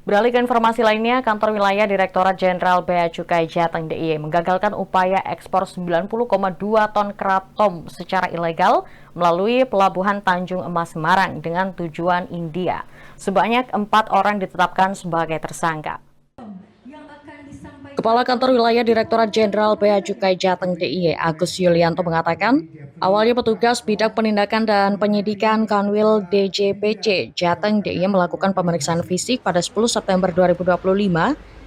Beralih ke informasi lainnya, Kantor Wilayah Direktorat Jenderal Bea Cukai Jateng DIY menggagalkan upaya ekspor 90,2 ton kratom secara ilegal melalui Pelabuhan Tanjung Emas Semarang dengan tujuan India. Sebanyak 4 orang ditetapkan sebagai tersangka. Kepala Kantor Wilayah Direktorat Jenderal Bea Cukai Jateng DIY Agus Yulianto mengatakan, awalnya petugas bidang penindakan dan penyidikan Kanwil DJPC Jateng DIY melakukan pemeriksaan fisik pada 10 September 2025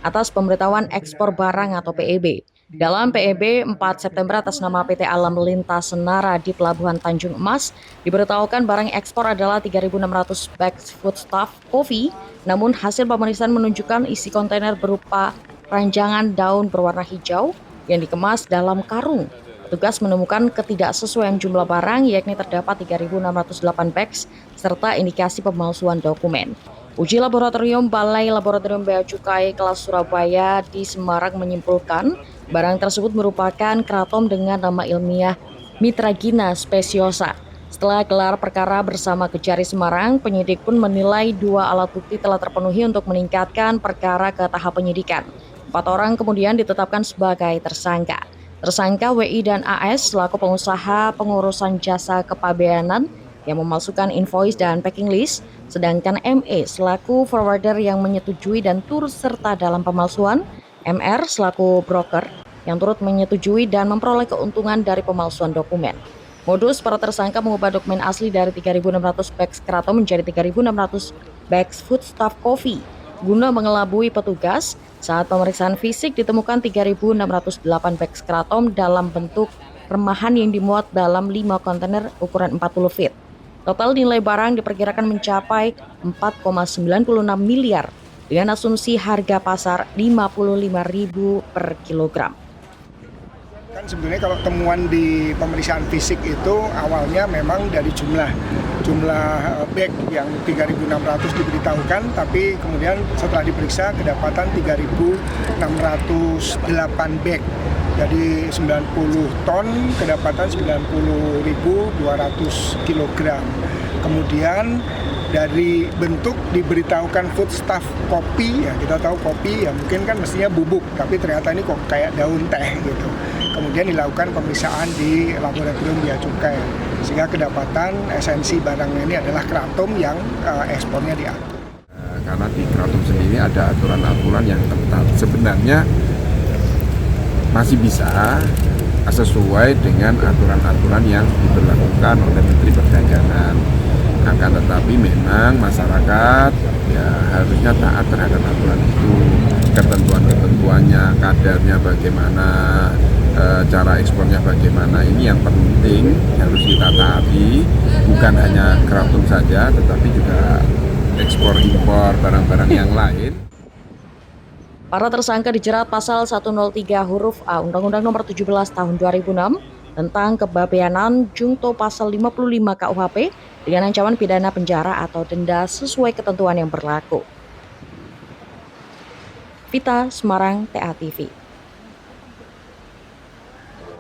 atas pemberitahuan ekspor barang atau PEB. Dalam PEB 4 September atas nama PT Alam Lintas Senara di Pelabuhan Tanjung Emas, diberitahukan barang ekspor adalah 3.600 bags foodstuff coffee, namun hasil pemeriksaan menunjukkan isi kontainer berupa ranjangan daun berwarna hijau yang dikemas dalam karung. Petugas menemukan ketidaksesuaian jumlah barang, yakni terdapat 3.608 bags serta indikasi pemalsuan dokumen. Uji laboratorium Balai Laboratorium Bea Cukai kelas Surabaya di Semarang menyimpulkan barang tersebut merupakan kratom dengan nama ilmiah Mitragina speciosa. Setelah gelar perkara bersama Kejari Semarang, penyidik pun menilai 2 alat bukti telah terpenuhi untuk meningkatkan perkara ke tahap penyidikan. 4 orang kemudian ditetapkan sebagai tersangka. Tersangka WI dan AS selaku pengusaha pengurusan jasa kepabeanan yang memalsukan invoice dan packing list, sedangkan ME selaku forwarder yang menyetujui dan turut serta dalam pemalsuan, MR selaku broker yang turut menyetujui dan memperoleh keuntungan dari pemalsuan dokumen. Modus para tersangka mengubah dokumen asli dari 3.600 bags kratom menjadi 3.600 bags foodstuff coffee guna mengelabui petugas. Saat pemeriksaan fisik ditemukan 3.608 bags kratom dalam bentuk remahan yang dimuat dalam 5 kontainer ukuran 40 feet. Total nilai barang diperkirakan mencapai 4,96 miliar dengan asumsi harga pasar Rp55.000 per kilogram. Kan sebenarnya kalau temuan di pemeriksaan fisik itu awalnya memang dari jumlah bag yang 3.600 diberitahukan, tapi kemudian setelah diperiksa kedapatan 3.608 bag. Jadi 90 ton kedapatan 90.200 kilogram. Kemudian dari bentuk diberitahukan foodstuff kopi, ya kita tahu kopi ya mungkin kan mestinya bubuk, tapi ternyata ini kok kayak daun teh gitu. Kemudian dilakukan pemeriksaan di laboratorium bea cukai, sehingga kedapatan esensi barangnya ini adalah kratom yang ekspornya diatur. Karena di kratom sendiri ada aturan-aturan yang ketat. Sebenarnya masih bisa sesuai dengan aturan-aturan yang diberlakukan oleh Menteri Perdagangan. Akan tetapi memang masyarakat ya harusnya taat terhadap aturan itu, ketentuan-ketentuannya, kadarnya bagaimana, cara ekspornya bagaimana, ini yang penting harus kita taati, bukan hanya kratom saja tetapi juga ekspor impor barang-barang yang lain. Para tersangka dijerat pasal 103 huruf A Undang-Undang Nomor 17 Tahun 2006 tentang kebabeanan junto pasal 55 KUHP dengan ancaman pidana penjara atau denda sesuai ketentuan yang berlaku. Vita, Semarang, TA TV.